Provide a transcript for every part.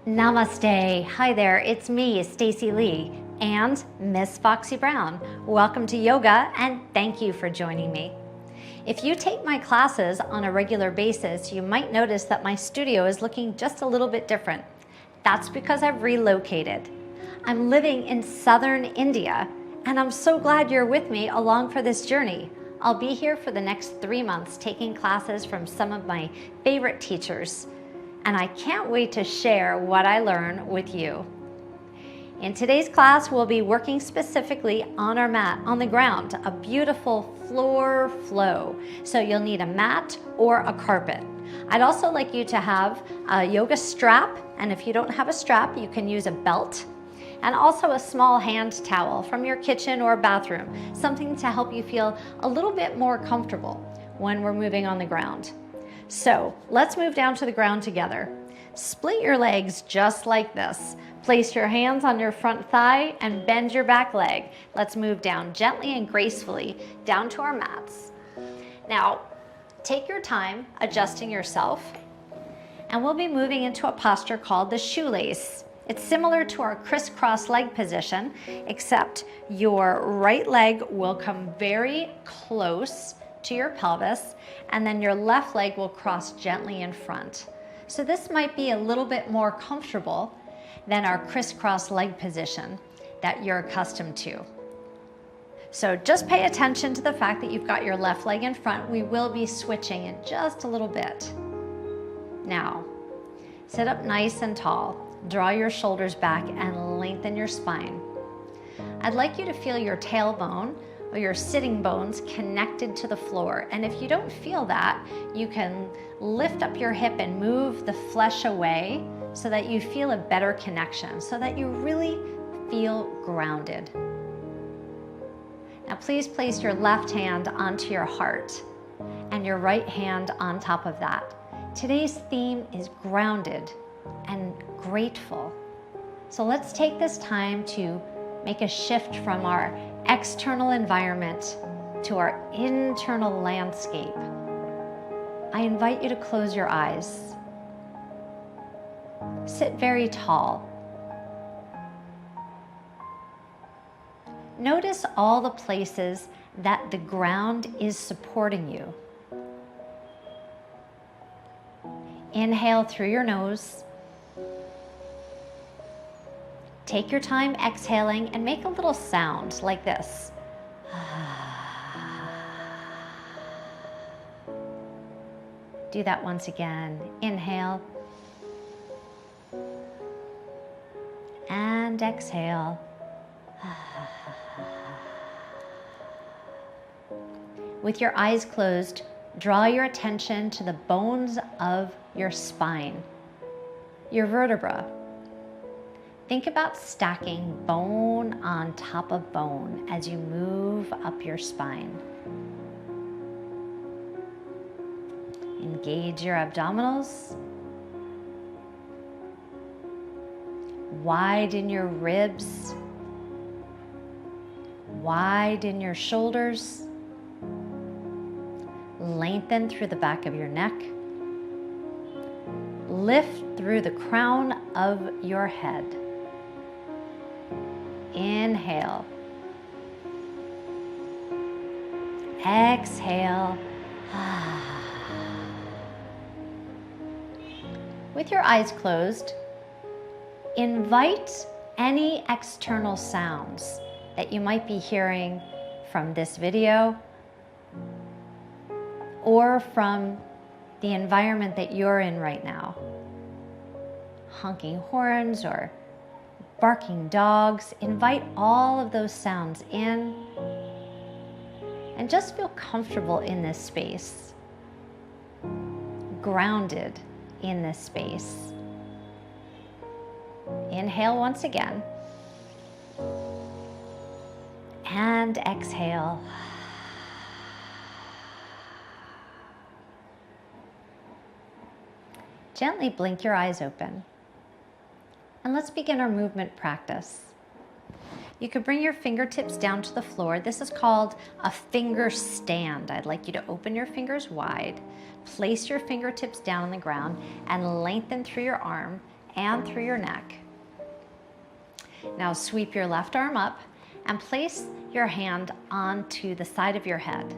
Namaste. Hi there, it's me, Stacey Lei, and Miss Foxy Brown. Welcome to yoga and thank you for joining me. If you take my classes on a regular basis, you might notice that my studio is looking just a little bit different. That's because I've relocated. I'm living in southern India, and I'm so glad you're with me along for this journey. I'll be here for the next 3 months taking classes from some of my favorite teachers, and I can't wait to share what I learn with you. In today's class, we'll be working specifically on our mat, on the ground, a beautiful floor flow. So you'll need a mat or a carpet. I'd also like you to have a yoga strap, and if you don't have a strap, you can use a belt, and also a small hand towel from your kitchen or bathroom, something to help you feel a little bit more comfortable when we're moving on the ground. So let's move down to the ground together. Split your legs just like this. Place your hands on your front thigh and bend your back leg. Let's move down gently and gracefully down to our mats. Now, take your time adjusting yourself, and we'll be moving into a posture called the shoelace. It's similar to our crisscross leg position, except your right leg will come very close to your pelvis, and then your left leg will cross gently in front. So this might be a little bit more comfortable than our crisscross leg position that you're accustomed to. So just pay attention to the fact that you've got your left leg in front. We will be switching in just a little bit. Now, sit up nice and tall. Draw your shoulders back and lengthen your spine. I'd like you to feel your tailbone or your sitting bones connected to the floor. And if you don't feel that, you can lift up your hip and move the flesh away so that you feel a better connection, so that you really feel grounded. Now please place your left hand onto your heart and your right hand on top of that. Today's theme is grounded and grateful. So let's take this time to make a shift from our external environment to our internal landscape. I invite you to close your eyes. Sit very tall. Notice all the places that the ground is supporting you. Inhale through your nose. Take your time exhaling and make a little sound like this. Do that once again. Inhale. And exhale. With your eyes closed, draw your attention to the bones of your spine, your vertebra. Think about stacking bone on top of bone as you move up your spine. Engage your abdominals. Widen your ribs. Widen your shoulders. Lengthen through the back of your neck. Lift through the crown of your head. Inhale. Exhale. With your eyes closed, invite any external sounds that you might be hearing from this video or from the environment that you're in right now. Honking horns or barking dogs. Invite all of those sounds in and just feel comfortable in this space, grounded in this space. Inhale once again and exhale. Gently blink your eyes open. And let's begin our movement practice. You could bring your fingertips down to the floor. This is called a finger stand. I'd like you to open your fingers wide, place your fingertips down on the ground, and lengthen through your arm and through your neck. Now sweep your left arm up and place your hand onto the side of your head.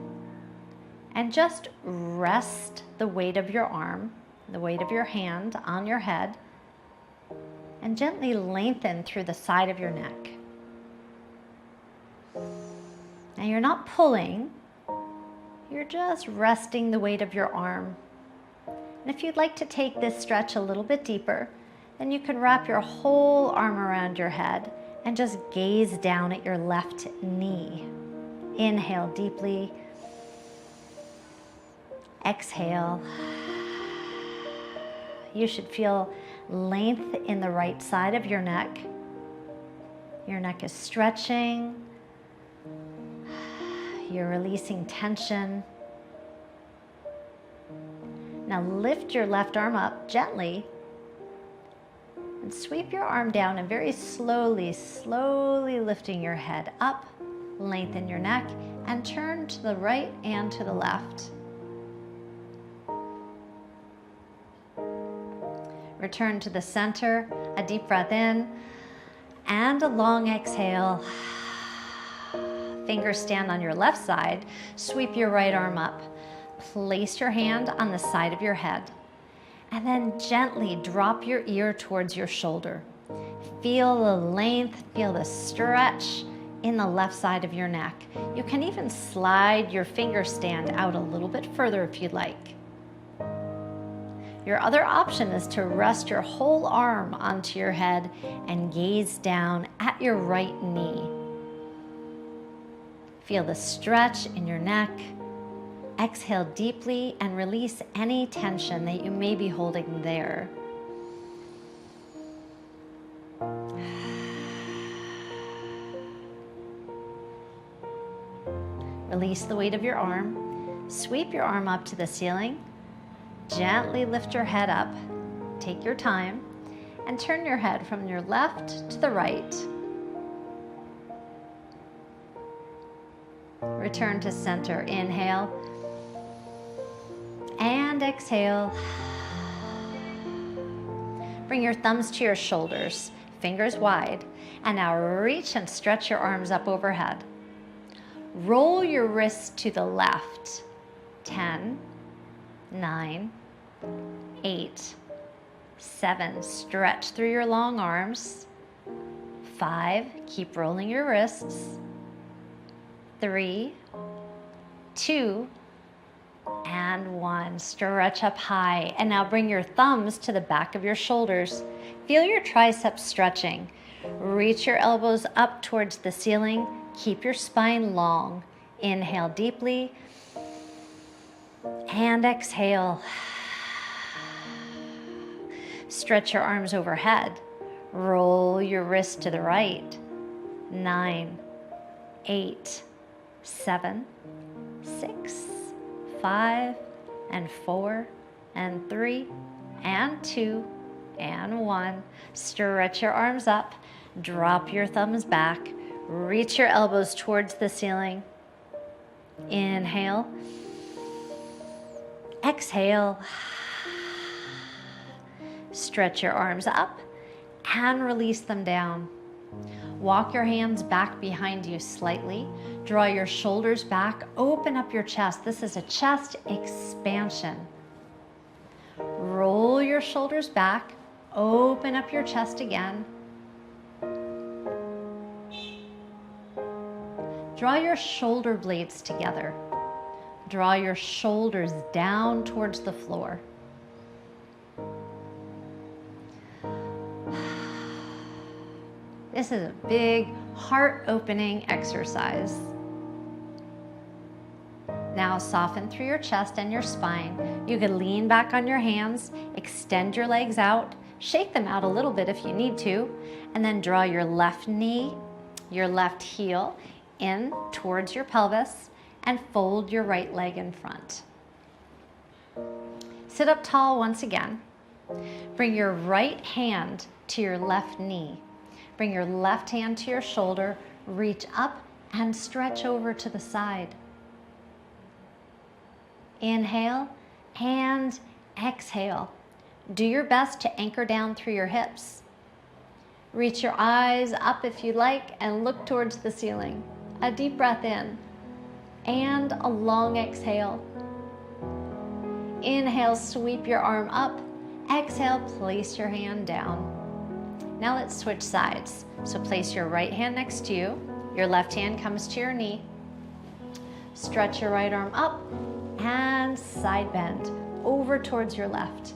And just rest the weight of your arm, the weight of your hand on your head, and gently lengthen through the side of your neck. Now you're not pulling, you're just resting the weight of your arm. And if you'd like to take this stretch a little bit deeper, then you can wrap your whole arm around your head and just gaze down at your left knee. Inhale deeply. Exhale. You should feel length in the right side of your neck. Your neck is stretching. You're releasing tension. Now lift your left arm up gently and sweep your arm down, and very slowly lifting your head up, lengthen your neck, and turn to the right and to the left. Return to the center, a deep breath in, and a long exhale. Fingers stand on your left side, sweep your right arm up. Place your hand on the side of your head, and then gently drop your ear towards your shoulder. Feel the length, feel the stretch in the left side of your neck. You can even slide your finger stand out a little bit further if you'd like. Your other option is to rest your whole arm onto your head and gaze down at your right knee. Feel the stretch in your neck. Exhale deeply and release any tension that you may be holding there. Release the weight of your arm. Sweep your arm up to the ceiling. Gently lift your head up. Take your time and turn your head from your left to the right. Return to center. Inhale and exhale. Bring your thumbs to your shoulders, fingers wide, and now reach and stretch your arms up overhead. Roll your wrists to the left. 10, 9, 8, 7. Stretch through your long arms. 5. Keep rolling your wrists. 3, 2, and 1. Stretch up high. And now bring your thumbs to the back of your shoulders. Feel your triceps stretching. Reach your elbows up towards the ceiling. Keep your spine long. Inhale deeply and exhale. Stretch your arms overhead. Roll your wrist to the right. 9, 8, 7, 6, 5, and 4, and 3, and 2, and 1. Stretch your arms up. Drop your thumbs back. Reach your elbows towards the ceiling. Inhale. Exhale. Stretch your arms up and release them down. Walk your hands back behind you slightly. Draw your shoulders back. Open up your chest. This is a chest expansion. Roll your shoulders back. Open up your chest again. Draw your shoulder blades together. Draw your shoulders down towards the floor. This is a big heart-opening exercise. Now soften through your chest and your spine. You can lean back on your hands, extend your legs out, shake them out a little bit if you need to, and then draw your left knee, your left heel in towards your pelvis and fold your right leg in front. Sit up tall once again. Bring your right hand to your left knee. Bring your left hand to your shoulder, reach up and stretch over to the side. Inhale and exhale. Do your best to anchor down through your hips. Reach your eyes up if you like and look towards the ceiling. A deep breath in and a long exhale. Inhale, sweep your arm up. Exhale, place your hand down. Now let's switch sides. So place your right hand next to you. Your left hand comes to your knee. Stretch your right arm up and side bend over towards your left.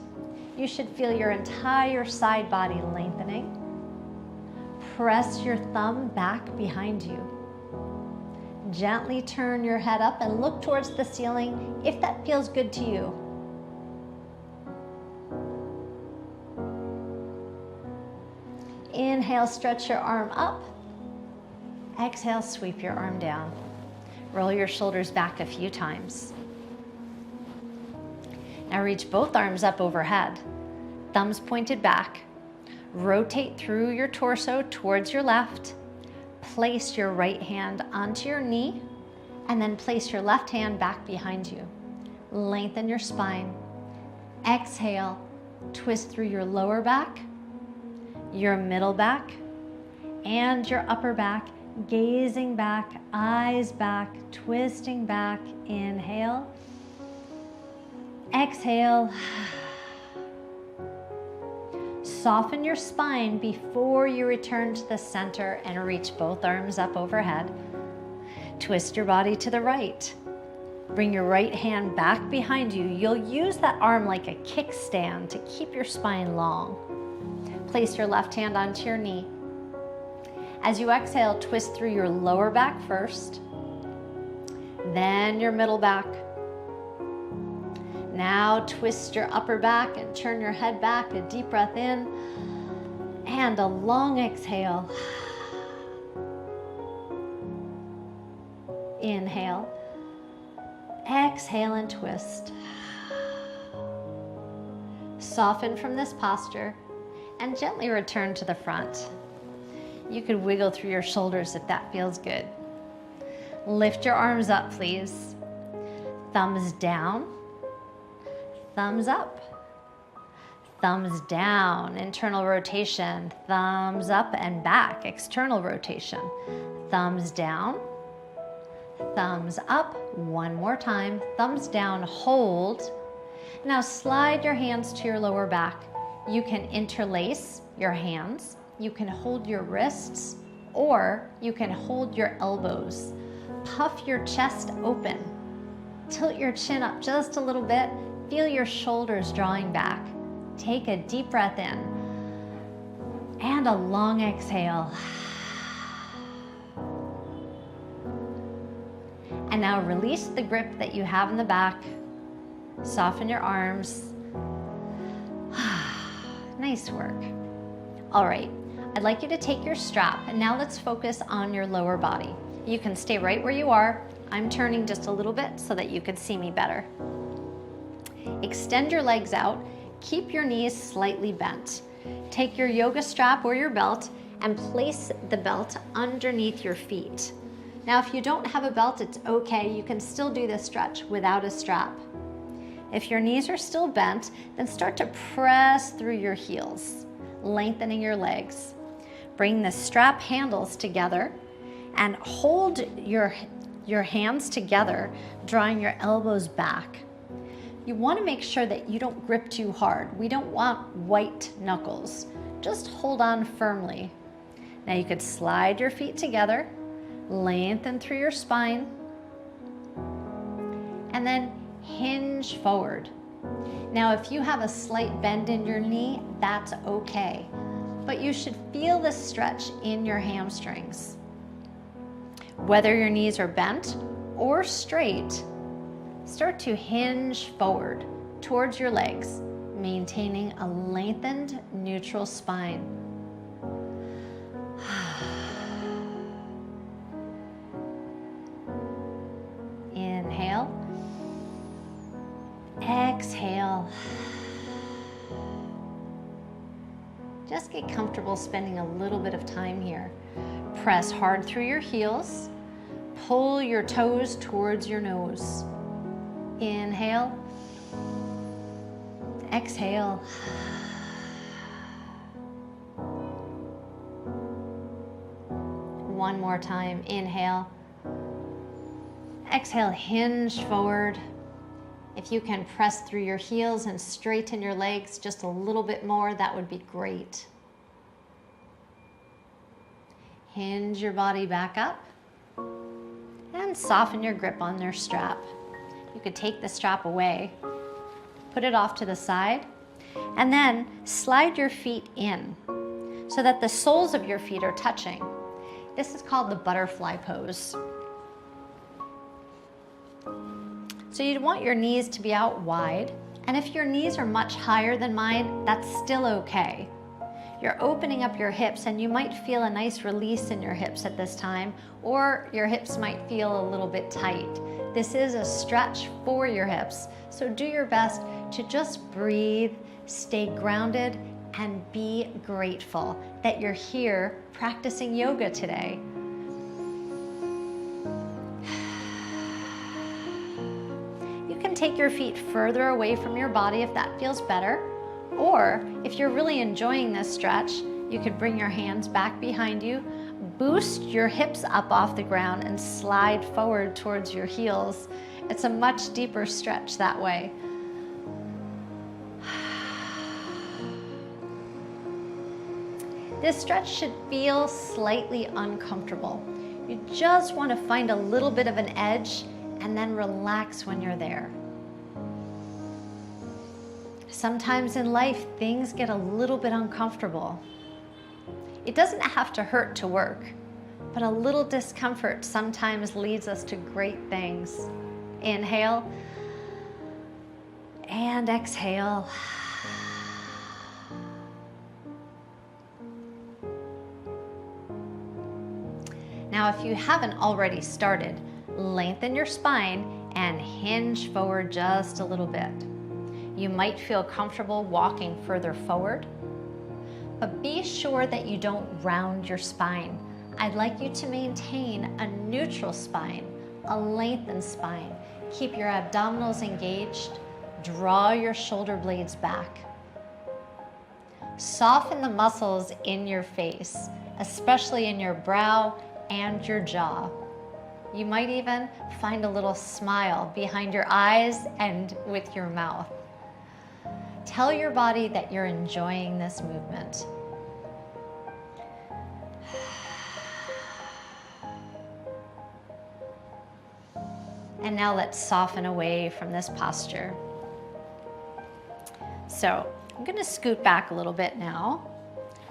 You should feel your entire side body lengthening. Press your thumb back behind you. Gently turn your head up and look towards the ceiling if that feels good to you. Inhale, stretch your arm up. Exhale, sweep your arm down. Roll your shoulders back a few times. Now reach both arms up overhead, thumbs pointed back. Rotate through your torso towards your left. Place your right hand onto your knee and then place your left hand back behind you. Lengthen your spine. Exhale, twist through your lower back, your middle back, and your upper back, gazing back, eyes back, twisting back. Inhale. Exhale. Soften your spine before you return to the center and reach both arms up overhead. Twist your body to the right. Bring your right hand back behind you. You'll use that arm like a kickstand to keep your spine long. Place your left hand onto your knee. As you exhale, twist through your lower back first, then your middle back. Now twist your upper back and turn your head back. A deep breath in and a long exhale. Inhale. Exhale and twist. Soften from this posture and gently return to the front. You could wiggle through your shoulders if that feels good. Lift your arms up, please. Thumbs down, thumbs up, thumbs down, internal rotation, thumbs up and back, external rotation, thumbs down, thumbs up, one more time, thumbs down, hold. Now slide your hands to your lower back. You can interlace your hands, you can hold your wrists, or you can hold your elbows. Puff your chest open. Tilt your chin up just a little bit. Feel your shoulders drawing back. Take a deep breath in and a long exhale. And now release the grip that you have in the back. Soften your arms. Nice work. All right, I'd like you to take your strap and now let's focus on your lower body. You can stay right where you are. I'm turning just a little bit so that you can see me better. Extend your legs out. Keep your knees slightly bent. Take your yoga strap or your belt and place the belt underneath your feet. Now, if you don't have a belt, it's okay. You can still do this stretch without a strap. If your knees are still bent, then start to press through your heels, lengthening your legs. Bring the strap handles together and hold your hands together, drawing your elbows back. You want to make sure that you don't grip too hard. We don't want white knuckles. Just hold on firmly. Now you could slide your feet together, lengthen through your spine, and then hinge forward. Now, if you have a slight bend in your knee, that's okay, but you should feel the stretch in your hamstrings. Whether your knees are bent or straight, start to hinge forward towards your legs, maintaining a lengthened neutral spine. Inhale. Exhale. Just get comfortable spending a little bit of time here. Press hard through your heels. Pull your toes towards your nose. Inhale. Exhale. One more time. Inhale. Exhale, hinge forward. If you can press through your heels and straighten your legs just a little bit more, that would be great. Hinge your body back up and soften your grip on your strap. You could take the strap away, put it off to the side, and then slide your feet in so that the soles of your feet are touching. This is called the butterfly pose. So you'd want your knees to be out wide, and if your knees are much higher than mine, that's still okay. You're opening up your hips, and you might feel a nice release in your hips at this time, or your hips might feel a little bit tight. This is a stretch for your hips, so do your best to just breathe, stay grounded, and be grateful that you're here practicing yoga today. You can take your feet further away from your body if that feels better, or if you're really enjoying this stretch, you could bring your hands back behind you, boost your hips up off the ground, and slide forward towards your heels. It's a much deeper stretch that way. This stretch should feel slightly uncomfortable. You just want to find a little bit of an edge and then relax when you're there. Sometimes in life, things get a little bit uncomfortable. It doesn't have to hurt to work, but a little discomfort sometimes leads us to great things. Inhale and exhale. Now, if you haven't already started, lengthen your spine and hinge forward just a little bit. You might feel comfortable walking further forward, but be sure that you don't round your spine. I'd like you to maintain a neutral spine, a lengthened spine. Keep your abdominals engaged. Draw your shoulder blades back. Soften the muscles in your face, especially in your brow and your jaw. You might even find a little smile behind your eyes and with your mouth. Tell your body that you're enjoying this movement. And now let's soften away from this posture. So I'm going to scoot back a little bit now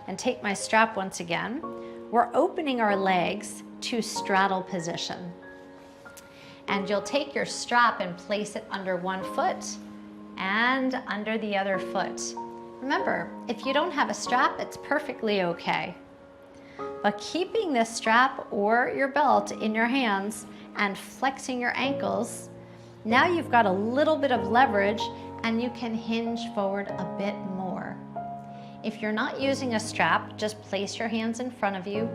and take my strap once again. We're opening our legs to straddle position. And you'll take your strap and place it under one foot and under the other foot. Remember, if you don't have a strap, it's perfectly okay. But keeping this strap or your belt in your hands and flexing your ankles, now you've got a little bit of leverage and you can hinge forward a bit more. If you're not using a strap, just place your hands in front of you.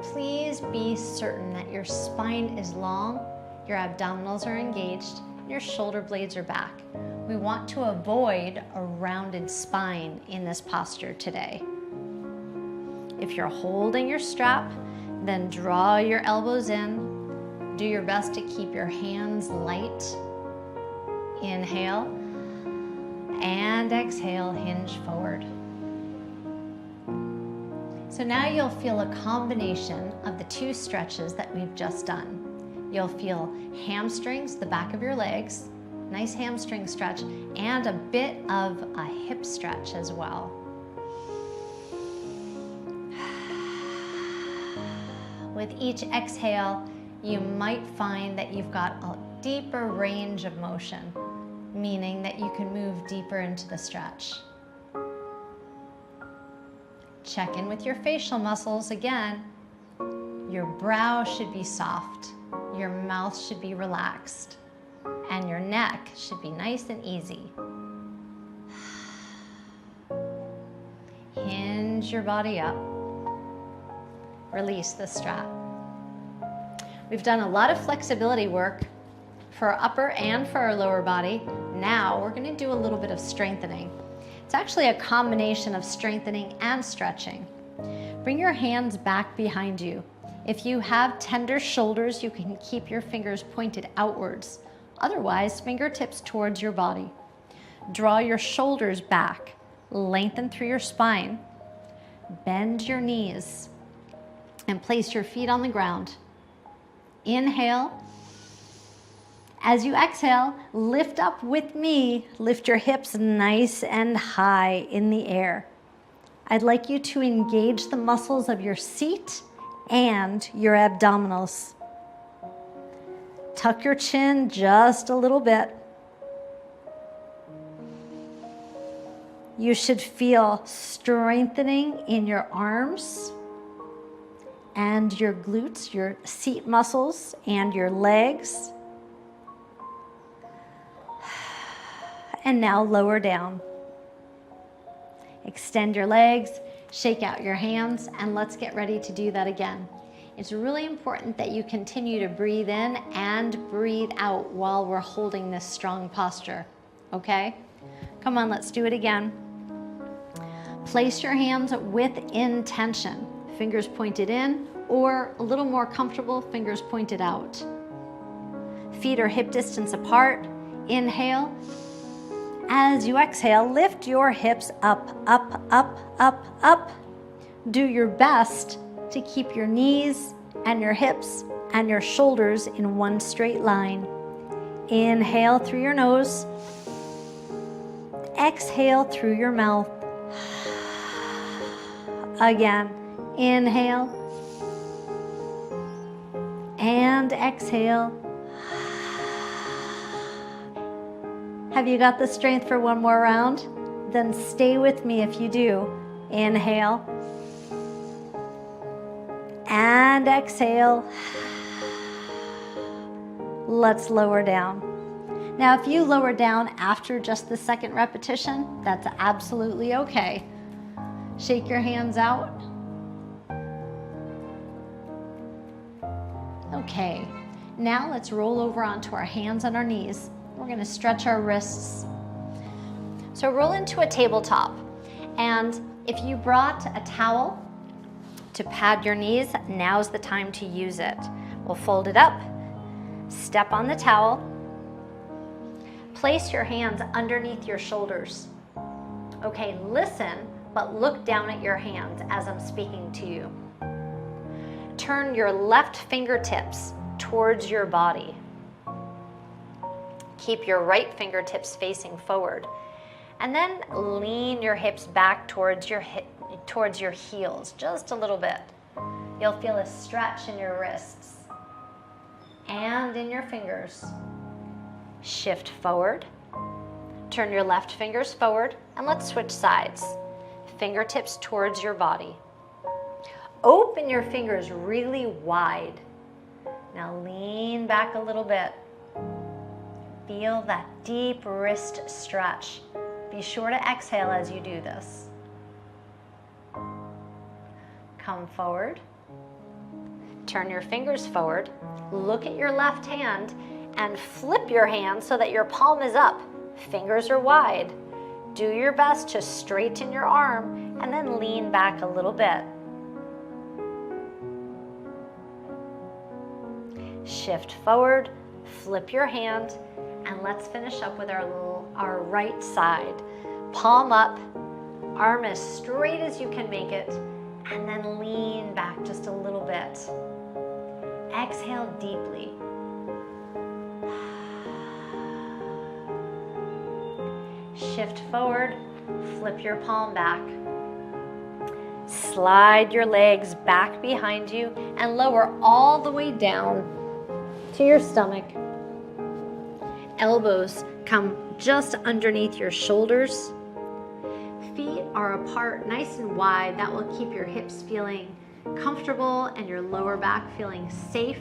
Please be certain that your spine is long, your abdominals are engaged, your shoulder blades are back. We want to avoid a rounded spine in this posture today. If you're holding your strap, then draw your elbows in. Do your best to keep your hands light. Inhale and exhale, hinge forward. So now you'll feel a combination of the two stretches that we've just done. You'll feel hamstrings, the back of your legs, nice hamstring stretch, and a bit of a hip stretch as well. With each exhale, you might find that you've got a deeper range of motion, meaning that you can move deeper into the stretch. Check in with your facial muscles again. Your brow should be soft, your mouth should be relaxed, and your neck should be nice and easy. Hinge your body up. Release the strap. We've done a lot of flexibility work for our upper and for our lower body. Now we're going to do a little bit of strengthening. It's actually a combination of strengthening and stretching. Bring your hands back behind you. If you have tender shoulders, you can keep your fingers pointed outwards. Otherwise, fingertips towards your body. Draw your shoulders back. Lengthen through your spine. Bend your knees and place your feet on the ground. Inhale. As you exhale, lift up with me. Lift your hips nice and high in the air. I'd like you to engage the muscles of your seat and your abdominals. Tuck your chin just a little bit. You should feel strengthening in your arms and your glutes, your seat muscles, and your legs. And now lower down. Extend your legs, shake out your hands, and let's get ready to do that again. It's really important that you continue to breathe in and breathe out while we're holding this strong posture, okay? Come on, let's do it again. Place your hands with intention, fingers pointed in, or a little more comfortable, fingers pointed out. Feet are hip distance apart. Inhale. As you exhale, lift your hips up, up, up, up, up. Do your best to keep your knees and your hips and your shoulders in one straight line. Inhale through your nose. Exhale through your mouth. Again, inhale. And exhale. Have you got the strength for one more round? Then stay with me if you do. Inhale. And exhale. Let's lower down. Now, if you lower down after just the second repetition, that's absolutely okay. Shake your hands out. Okay, now let's roll over onto our hands and our knees. We're going to stretch our wrists. So roll into a tabletop, and if you brought a towel to pad your knees, now's the time to use it. We'll fold it up, step on the towel, place your hands underneath your shoulders. Okay, listen, but look down at your hands as I'm speaking to you. Turn your left fingertips towards your body. Keep your right fingertips facing forward. And then lean your hips back towards your heels, just a little bit. You'll feel a stretch in your wrists and in your fingers. Shift forward. Turn your left fingers forward, and let's switch sides. Fingertips towards your body. Open your fingers really wide. Now lean back a little bit. Feel that deep wrist stretch. Be sure to exhale as you do this. Come forward. Turn your fingers forward. Look at your left hand and flip your hand so that your palm is up. Fingers are wide. Do your best to straighten your arm and then lean back a little bit. Shift forward, flip your hand, and let's finish up with our right side. Palm up, arm as straight as you can make it, and then lean back just a little bit. Exhale deeply. Shift forward, flip your palm back. Slide your legs back behind you and lower all the way down to your stomach. Elbows come just underneath your shoulders. Feet are apart nice and wide. That will keep your hips feeling comfortable and your lower back feeling safe.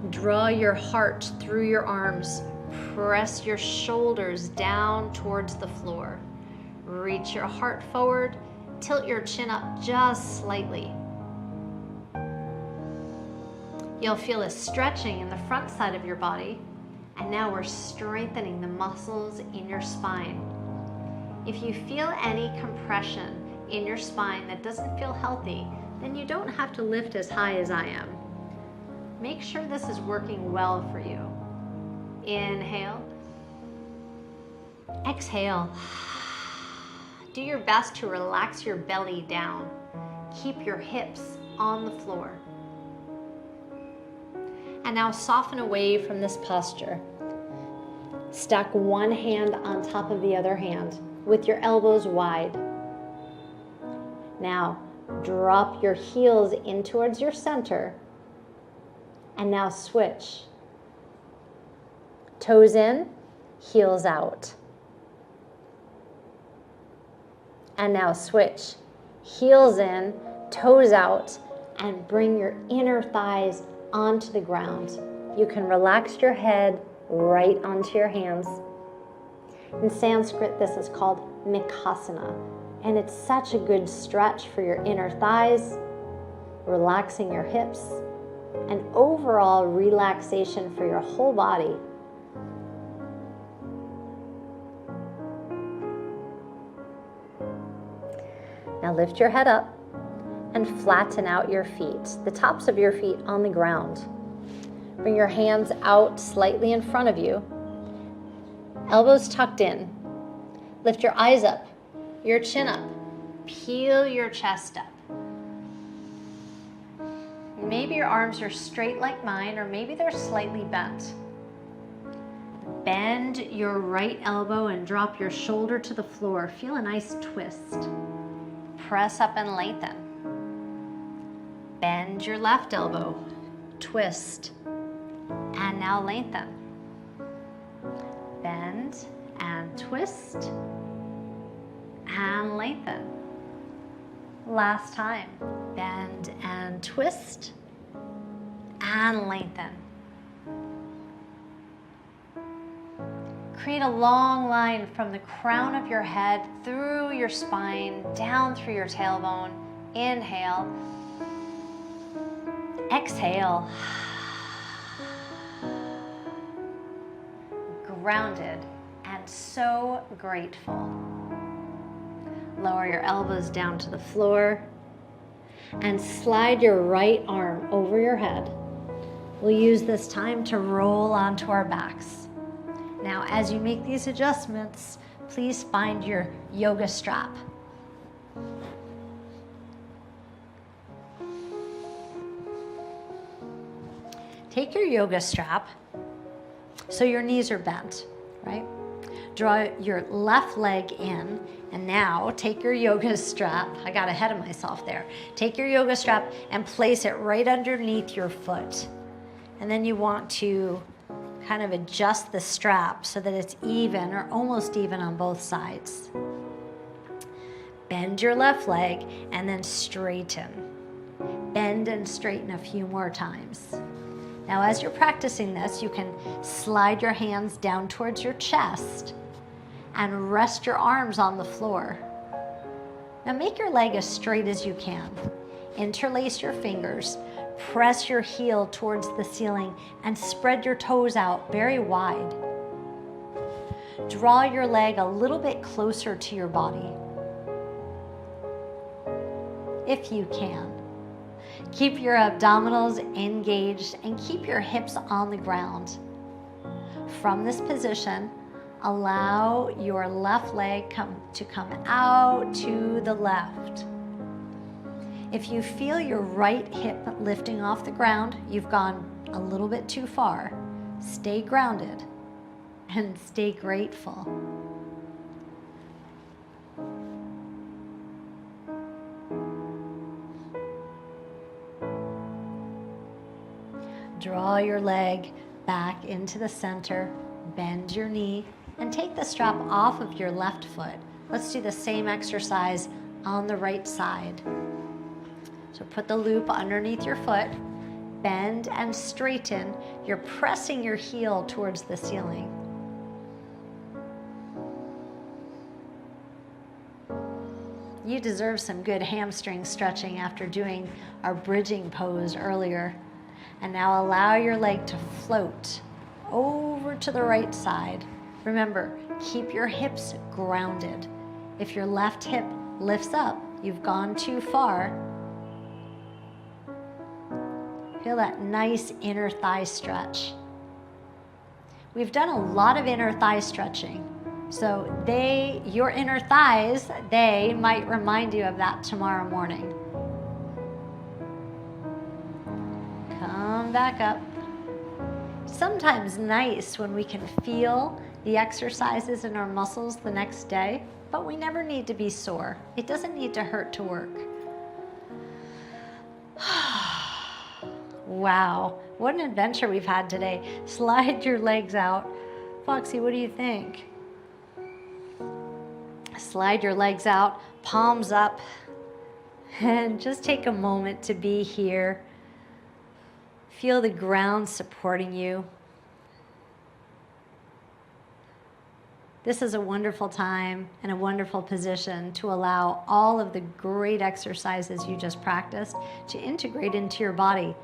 Draw your heart through your arms. Press your shoulders down towards the floor. Reach your heart forward. Tilt your chin up just slightly. You'll feel a stretching in the front side of your body. And now we're strengthening the muscles in your spine. If you feel any compression in your spine that doesn't feel healthy, then you don't have to lift as high as I am. Make sure this is working well for you. Inhale. Exhale. Do your best to relax your belly down. Keep your hips on the floor. And now soften away from this posture. Stack one hand on top of the other hand with your elbows wide. Now drop your heels in towards your center. And now switch. Toes in, heels out. And now switch. Heels in, toes out, and bring your inner thighs onto the ground. You can relax your head right onto your hands. In Sanskrit, this is called Mikasana, and it's such a good stretch for your inner thighs, relaxing your hips, and overall relaxation for your whole body. Now lift your head up and flatten out your feet, the tops of your feet on the ground. Bring your hands out slightly in front of you, elbows tucked in. Lift your eyes up, your chin up, peel your chest up. Maybe your arms are straight like mine, or maybe they're slightly bent. Bend your right elbow and drop your shoulder to the floor. Feel a nice twist. Press up and lengthen. Bend your left elbow, twist, and now lengthen. Bend and twist, and lengthen. Last time. Bend and twist, and lengthen. Create a long line from the crown of your head through your spine, down through your tailbone. Inhale. Exhale. Grounded and so grateful. Lower your elbows down to the floor and slide your right arm over your head. We'll use this time to roll onto our backs. Now, as you make these adjustments, please find your yoga strap. Take your yoga strap so your knees are bent, right? Draw your left leg in, and now take your yoga strap. I got ahead of myself there. Take your yoga strap and place it right underneath your foot. And then you want to kind of adjust the strap so that it's even or almost even on both sides. Bend your left leg and then straighten. Bend and straighten a few more times. Now, as you're practicing this, you can slide your hands down towards your chest and rest your arms on the floor. Now make your leg as straight as you can. Interlace your fingers, press your heel towards the ceiling, and spread your toes out very wide. Draw your leg a little bit closer to your body, if you can. Keep your abdominals engaged and keep your hips on the ground. From this position, allow your left leg to come out to the left. If you feel your right hip lifting off the ground, you've gone a little bit too far. Stay grounded and stay grateful. Draw your leg back into the center, bend your knee, and take the strap off of your left foot. Let's do the same exercise on the right side. So put the loop underneath your foot, bend and straighten. You're pressing your heel towards the ceiling. You deserve some good hamstring stretching after doing our bridging pose earlier. And now allow your leg to float over to the right side. Remember, keep your hips grounded. If your left hip lifts up, you've gone too far. Feel that nice inner thigh stretch. We've done a lot of inner thigh stretching. So your inner thighs, they might remind you of that tomorrow morning. Come back up. Sometimes nice when we can feel the exercises in our muscles the next day, but we never need to be sore. It doesn't need to hurt to work. Wow, what an adventure we've had today. Slide your legs out. Foxy, what do you think? Slide your legs out, palms up, and just take a moment to be here. Feel the ground supporting you. This is a wonderful time and a wonderful position to allow all of the great exercises you just practiced to integrate into your body.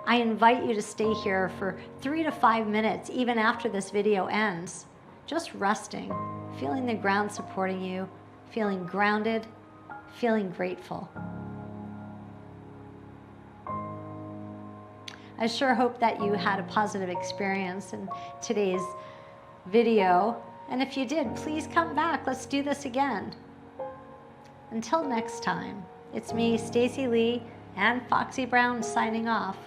I invite you to stay here for 3 to 5 minutes, even after this video ends, just resting, feeling the ground supporting you, feeling grounded, feeling grateful. I sure hope that you had a positive experience in today's video. And if you did, please come back. Let's do this again. Until next time, it's me, Stacey Lei, and Foxy Brown signing off.